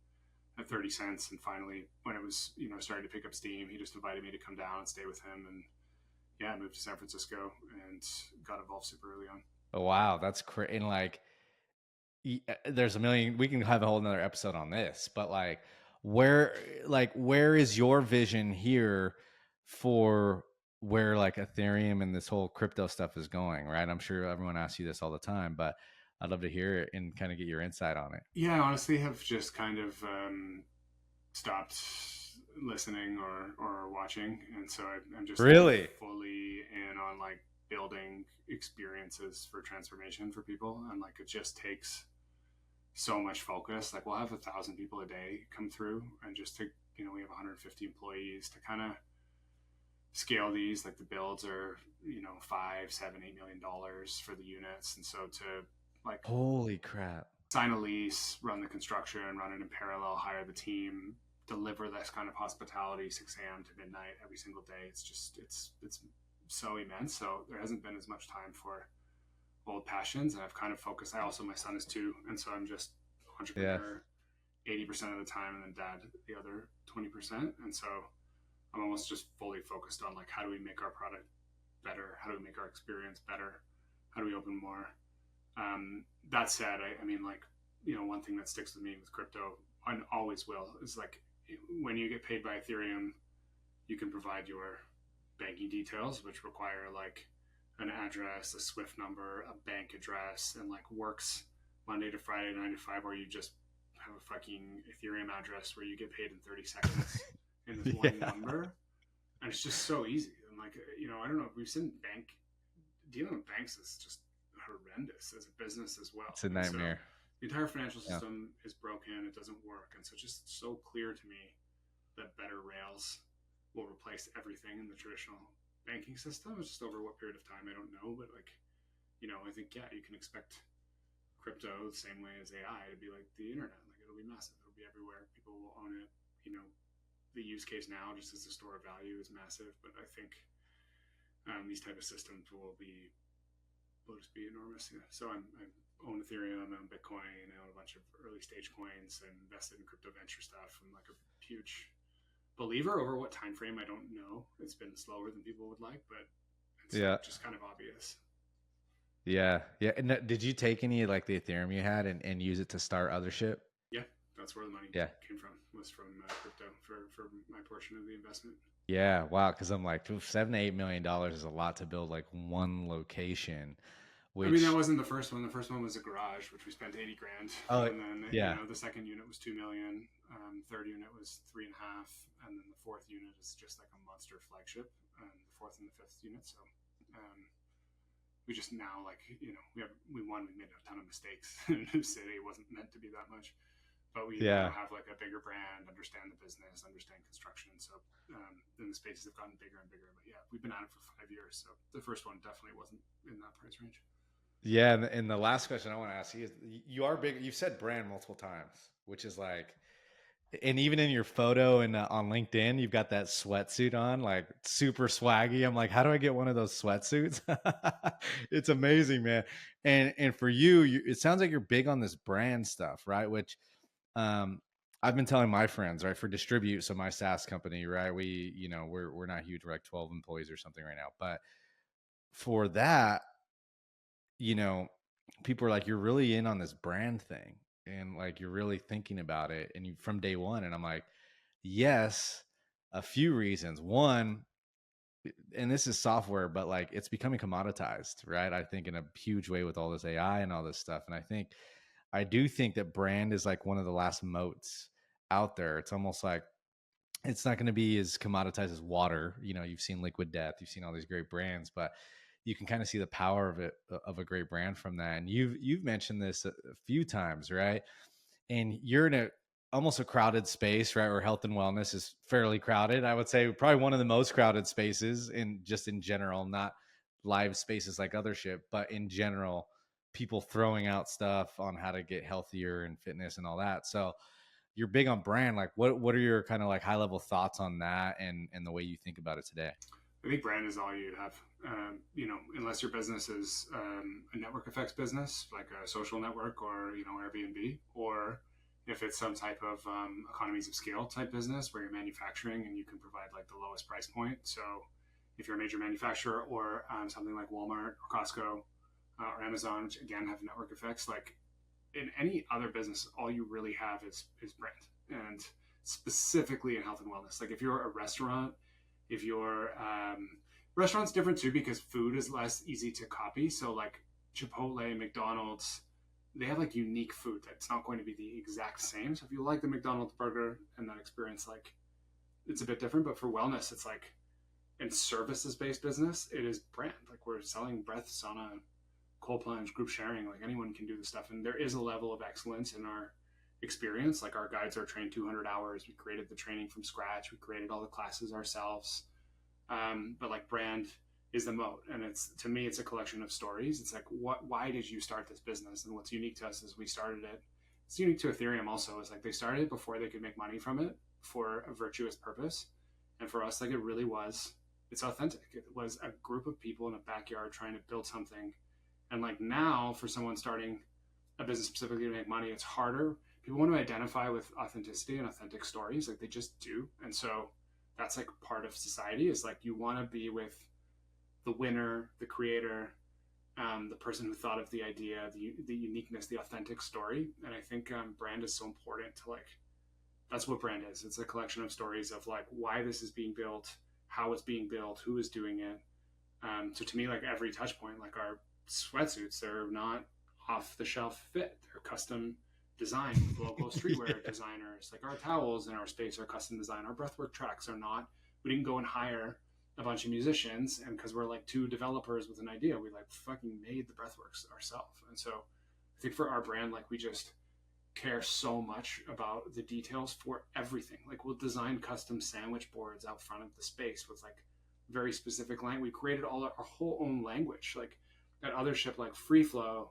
A: at 30 cents. And finally, when it was starting to pick up steam, he just invited me to come down and stay with him. And yeah, I moved to San Francisco and got involved super early on.
B: oh, wow, that's crazy. And like, there's a million. We can have a whole another episode on this, but where where is your vision here for where like Ethereum and this whole crypto stuff is going, right? I'm sure everyone asks you this all the time, but I'd love to hear it and kind of get your insight on it.
A: Yeah, I honestly have just kind of stopped listening or watching, and so I'm just like
B: Really?
A: fully in on like building experiences for transformation for people, and like it just takes so much focus. Like we'll have 1,000 people a day come through, and just to we have 150 employees to kind of scale these. Like the builds are $5, $7, $8 million for the units, and so to like
B: Holy crap.
A: sign a lease, run the construction, run it in parallel, hire the team, deliver this kind of hospitality 6 a.m. to midnight every single day. It's so immense. So there hasn't been as much time for old passions, and I've kind of focused. My son is 2, and so I'm just entrepreneur 80% of the time, and then dad the other 20%. And so I'm almost just fully focused on like how do we make our product better, how do we make our experience better, how do we open more. That said, I mean, like, one thing that sticks with me with crypto and always will is like when you get paid by Ethereum, you can provide your banking details, which require like an address, a SWIFT number, a bank address, and like works Monday to Friday, 9 to 5, where you just have a fucking Ethereum address where you get paid in 30 seconds in this one number. And it's just so easy. And like, I don't know, we've seen dealing with banks is just horrendous as a business as well.
B: It's a nightmare.
A: So the entire financial system is broken. It doesn't work. And so it's just so clear to me that better rails will replace everything in the traditional banking system. It's just over what period of time, I don't know. But like, I think, you can expect crypto the same way as AI to be like the internet. Like it'll be massive. It'll be everywhere. People will own it. You know, the use case now just as a store of value is massive, but I think these type of systems will just be enormous. Yeah. So I own Ethereum, I own Bitcoin, I own a bunch of early stage coins, and invested in crypto venture stuff. I'm like a huge believer. Over what time frame, I don't know. It's been slower than people would like, but it's
B: Yeah.
A: just kind of obvious.
B: Yeah. Yeah. And did you take any like the Ethereum you had and use it to start Othership?
A: Yeah, that's where the money
B: Yeah.
A: came from. Was from crypto for my portion of the investment.
B: Yeah. Wow. Cause I'm like, $7 to $8 million is a lot to build like one location,
A: I mean, that
B: which,
A: wasn't the first one. The first one was a garage, which we spent 80 grand,
B: oh,
A: and then
B: yeah.
A: the second unit was 2 million. Third unit was 3.5, and then the fourth unit is just like a monster flagship. The fourth and the fifth unit. So we just now we made a ton of mistakes in New City. It wasn't meant to be that much, but we now
B: Yeah.
A: have like a bigger brand, understand the business, understand construction. So then the spaces have gotten bigger and bigger. But yeah, we've been at it for 5 years. So the first one definitely wasn't in that price range.
B: Yeah. And the last question I want to ask you is you are big. You've said brand multiple times, which is like, and even in your photo and on LinkedIn, you've got that sweatsuit on, like super swaggy. I'm like, how do I get one of those sweatsuits? It's amazing, man. And for you, it sounds like you're big on this brand stuff, right? Which um, I've been telling my friends, right, for Distribute, so my SaaS company, right? We're not huge, we're like 12 employees or something right now, but for that, you know, people are like, you're really in on this brand thing, and like you're really thinking about it, and you from day one. And I'm like, yes, a few reasons. One, and this is software, but like it's becoming commoditized, right? I think in a huge way with all this AI and all this stuff. And I do think that brand is like one of the last moats out there. It's almost like it's not going to be as commoditized as water. You've seen Liquid Death, you've seen all these great brands, but you can kind of see the power of it, of a great brand from that. And you've mentioned this a few times, right? And you're in almost a crowded space, right? Where health and wellness is fairly crowded. I would say probably one of the most crowded spaces in general, not live spaces like Othership, but in general, people throwing out stuff on how to get healthier and fitness and all that. So you're big on brand. Like what are your kind of like high level thoughts on that and the way you think about it today?
A: I think brand is all you have. Unless your business is a network effects business, like a social network or Airbnb, or if it's some type of economies of scale type business where you're manufacturing and you can provide like the lowest price point. So if you're a major manufacturer or something like Walmart or Costco or Amazon, which again have network effects, like in any other business, all you really have is brand, and specifically in health and wellness. Like if you're a restaurant, if you're restaurants different too because food is less easy to copy. So like Chipotle, McDonald's, they have like unique food that's not going to be the exact same. So if you like the McDonald's burger and that experience, like it's a bit different. But for wellness, it's like in services based business, it is brand. Like we're selling breath, sauna, cold plunge, group sharing. Like anyone can do this stuff, and there is a level of excellence in our experience. Like our guides are trained 200 hours. We created the training from scratch. We created all the classes ourselves. But like brand is the moat, and it's, to me, it's a collection of stories. It's like, why did you start this business? And what's unique to us is we started it. It's unique to Ethereum also, is like they started it before they could make money from it for a virtuous purpose. And for us, like it really was, it's authentic. It was a group of people in a backyard trying to build something. And like now for someone starting a business specifically to make money, it's harder. People want to identify with authenticity and authentic stories. Like they just do. And so that's like part of society, is like you want to be with the winner, the creator, the person who thought of the idea, the uniqueness, the authentic story. And I think brand is so important to like, that's what brand is. It's a collection of stories of like why this is being built, how it's being built, who is doing it. So to me, like every touch point, like our sweatsuits, they're not off the shelf fit. They're custom designed with local streetwear designers. Like our towels in our space are custom designed. Our breathwork tracks are not. We didn't go and hire a bunch of musicians, and because we're like two developers with an idea, we like fucking made the breathworks ourselves. And so I think for our brand, like we just care so much about the details for everything. Like we'll design custom sandwich boards out front of the space with like very specific language. We created all our whole own language. Like at Othership, like free flow,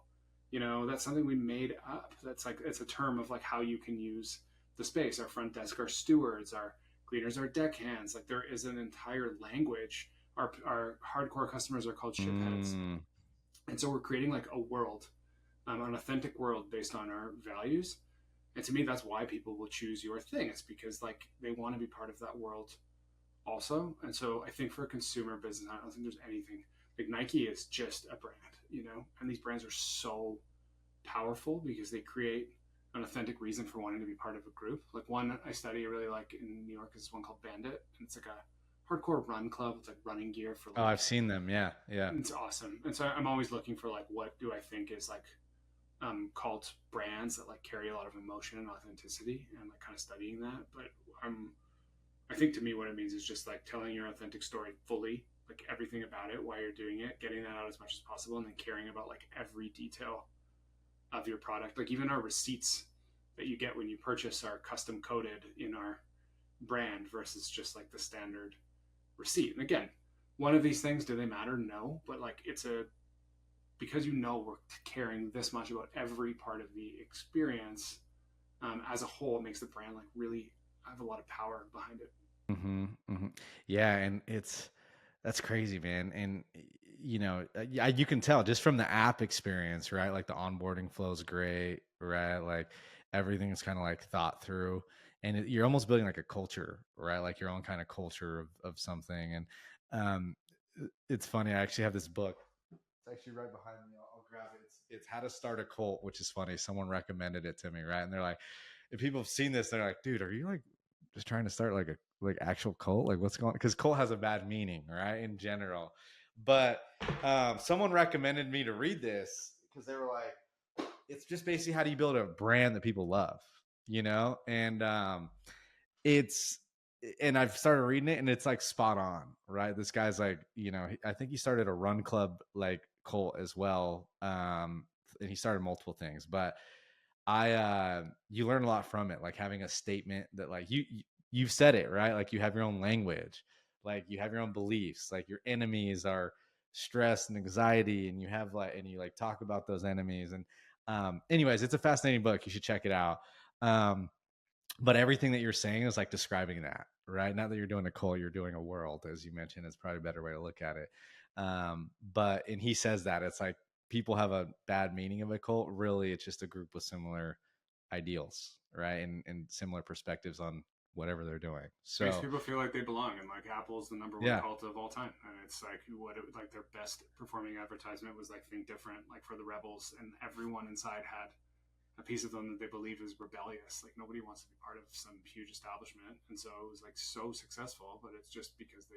A: that's something we made up. That's like, it's a term of like how you can use the space. Our front desk are stewards. Our cleaners are deckhands. Like there is an entire language. Our hardcore customers are called shipheads,
B: Mm,
A: and so we're creating like a world, an authentic world based on our values. And to me, that's why people will choose your thing. It's because like they want to be part of that world also. And so I think for a consumer business, I don't think there's anything like Nike is just a brand, you know, and these brands are so powerful because they create an authentic reason for wanting to be part of a group. Like one I study I really like in New York is one called Bandit, and it's like a hardcore run club. It's like running gear for
B: oh,
A: like
B: I've seen them. Yeah, yeah.
A: it's awesome. And so I'm always looking for like what do I think is like cult brands that like carry a lot of emotion and authenticity and like kind of studying that. But I think to me what it means is just like telling your authentic story fully, like everything about it, why you're doing it, getting that out as much as possible, and then caring about like every detail of your product. Like even our receipts that you get when you purchase are custom coded in our brand versus just like the standard receipt. And again, one of these things, do they matter? No, but like it's a because you know we're caring this much about every part of the experience as a whole, it makes the brand like really have a lot of power behind it.
B: Hmm, hmm. Yeah, and that's crazy, man. And yeah, you can tell just from the app experience, right? Like the onboarding flow is great, right? Like everything is kind of like thought through, and you're almost building like a culture, right? Like your own kind of culture of something. And um, it's funny. I actually have this book. It's actually right behind me. I'll grab it. It's How to Start a Cult, which is funny. Someone recommended it to me, right? And they're like, if people have seen this, they're like, dude, are you like just trying to start like a like actual cult? Like what's going on? Because cult has a bad meaning, right? In general. But someone recommended me to read this because they were like, it's just basically how do you build a brand that people love, you know? And it's and I've started reading it and it's like spot on, right? This guy's like, I think he started a run club like cult as well. And he started multiple things, but you learn a lot from it, like having a statement that like you've said it, right? Like you have your own language, like you have your own beliefs, like your enemies are stress and anxiety, and you like talk about those enemies. And anyways, it's a fascinating book. You should check it out. Um, but everything that you're saying is like describing that, right? Not that you're doing a cult, you're doing a world, as you mentioned. It's probably a better way to look at it. And he says that it's like people have a bad meaning of a cult. Really, it's just a group with similar ideals, right? And similar perspectives on whatever they're doing.
A: It makes
B: So
A: people feel like they belong, and like Apple's the number one
B: yeah,
A: cult of all time, and it's like like their best performing advertisement was like Think Different, like for the rebels, and everyone inside had a piece of them that they believe is rebellious. Like nobody wants to be part of some huge establishment, and so it was like so successful. But it's just because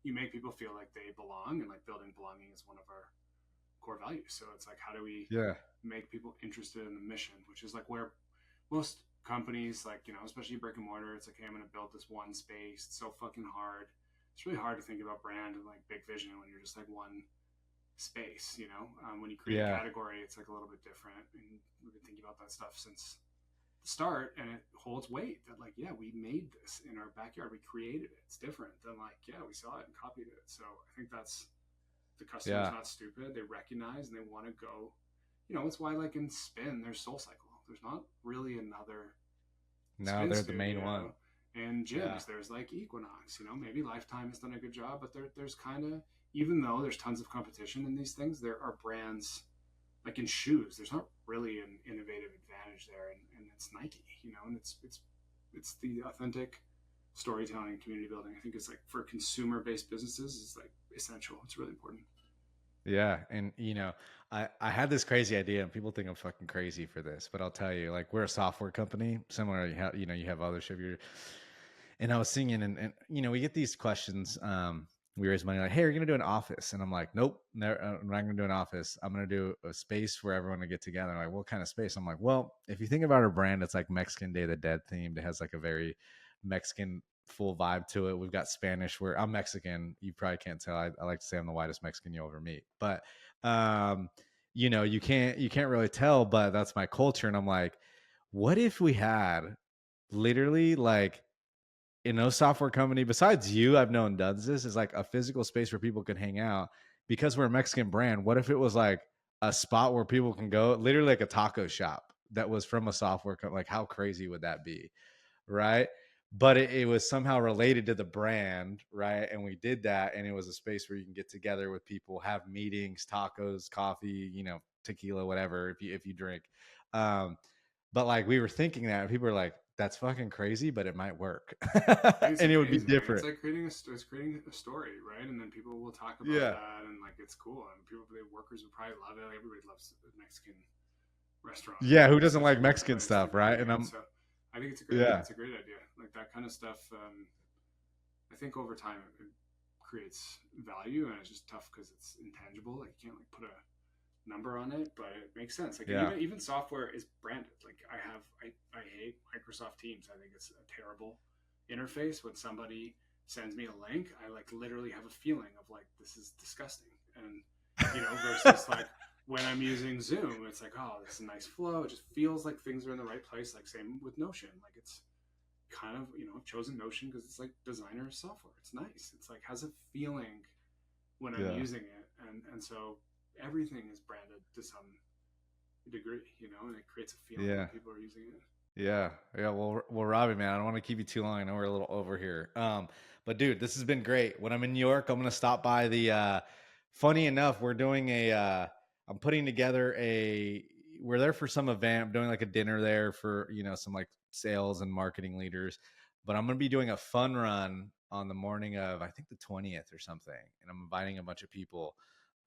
A: you make people feel like they belong, and like building belonging is one of our core values. So it's like how do we
B: yeah,
A: make people interested in the mission, which is like where most companies, like especially brick and mortar, it's like, hey, I'm going to build this one space. It's so fucking hard. It's really hard to think about brand and like big vision when you're just like one space. When you create a
B: yeah,
A: category, it's like a little bit different, and we've been thinking about that stuff since the start, and it holds weight that like, yeah, we made this in our backyard, we created it. It's different than like, yeah, we saw it and copied it. So I think that's the customer's
B: yeah.
A: not stupid. They recognize and they want to go. It's why like in spin there's Soul Cycle. There's not really another
B: No,
A: spin
B: they're the main one.
A: studio. And
B: Yeah,
A: gyms, there's like Equinox. Maybe Lifetime has done a good job, but there's kind of, even though there's tons of competition in these things, there are brands like in shoes. There's not really an innovative advantage there, and it's Nike. And it's the authentic storytelling, community building. I think it's like for consumer based businesses, is like essential. It's really important.
B: yeah. And I had this crazy idea, and people think I'm fucking crazy for this, but I'll tell you, like we're a software company, similar. You have Othership. And I was singing, and we get these questions. We raise money like, hey, are you gonna do an office? And I'm like, nope, never, I'm not gonna do an office. I'm gonna do a space for everyone to get together. Like, what kind of space? I'm like, well, if you think about our brand, it's like Mexican Day of the Dead themed. It has like a very Mexican full vibe to it. We've got Spanish where I'm Mexican. You probably can't tell. I like to say I'm the whitest Mexican you'll ever meet. But you can't really tell, but that's my culture. And I'm like, what if we had literally like no software company besides you I've known does this, is like a physical space where people can hang out because we're a Mexican brand. What if it was like a spot where people can go, literally like a taco shop that was from a software company? Like how crazy would that be? right? But it was somehow related to the brand, right? And we did that, and it was a space where you can get together with people, have meetings, tacos, coffee, tequila, whatever, if you drink. Um, but like we were thinking that people were like, "That's fucking crazy," but it might work,
A: I think it's
B: and it would be
A: amazing. It's
B: different.
A: like it's creating a story, right? And then people will talk about
B: Yeah,
A: that, and like it's cool. And people, the workers would probably love it. Like, everybody loves a Mexican restaurant,
B: yeah.
A: right?
B: Who doesn't like
A: Especially when
B: Mexican
A: everybody's
B: stuff,
A: together,
B: right? And
A: right?
B: I'm
A: So I think it's a great,
B: yeah,
A: idea. Like that kind of stuff. I think over time it creates value, and it's just tough because it's intangible. Like you can't like put a number on it, but it makes sense. Like
B: yeah,
A: even software is branded. Like I hate Microsoft Teams. I think it's a terrible interface. When somebody sends me a link, I like literally have a feeling of like this is disgusting. And versus like when I'm using Zoom, it's like, oh, this is a nice flow. It just feels like things are in the right place. Like same with Notion. Like it's kind of, I've chosen Notion because it's like designer software. It's nice. It's like has a feeling when I'm
B: yeah.
A: using it. And so everything is branded to some degree, and it creates a feeling when
B: Yeah.
A: people are using it.
B: Yeah. Yeah. Well, Robbie, man, I don't want to keep you too long. I know we're a little over here. But dude, this has been great. When I'm in New York, I'm gonna stop by funny enough, we're doing I'm putting together we're there for some event. I'm doing like a dinner there for, some like sales and marketing leaders. But I'm gonna be doing a fun run on the morning of, I think, the 20th or something. And I'm inviting a bunch of people.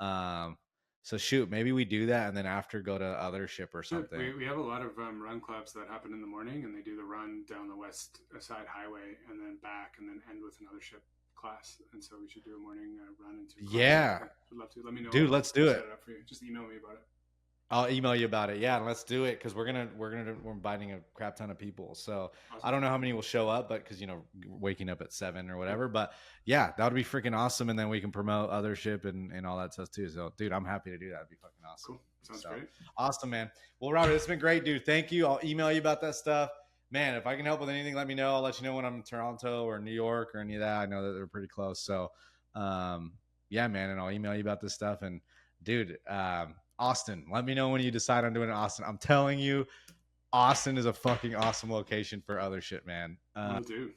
B: Um, so shoot, maybe we do that and then after go to Othership or
A: Yeah,
B: something.
A: we have a lot of run clubs that happen in the morning, and they do the run down the west side highway and then back and then end with another ship class. And so we should do a morning run and 2 classes.
B: Yeah,
A: I'd love to. Let me know.
B: dude, let's do
A: I'll
B: it.
A: set it up for you. Just email me about it.
B: I'll email you about it. Yeah, let's do it because we're inviting a crap ton of people. So I
A: Awesome.
B: don't know how many will show up, but because waking up at 7 or
A: Yep.
B: whatever. But yeah, that would be freaking awesome, and then we can promote Othership and all that stuff too. So dude, I'm happy to do that. It'd be fucking awesome.
A: Cool. Sounds
B: So
A: great.
B: awesome, man. Well, Robert, it's been great, dude. Thank you. I'll email you about that stuff. Man, if I can help with anything, let me know. I'll let you know when I'm in Toronto or New York or any of that. I know that they're pretty close. So, yeah, man, and I'll email you about this stuff. And dude, Austin, let me know when you decide on doing it, Austin. I'm telling you, Austin is a fucking awesome location for other shit, man.
A: Will do.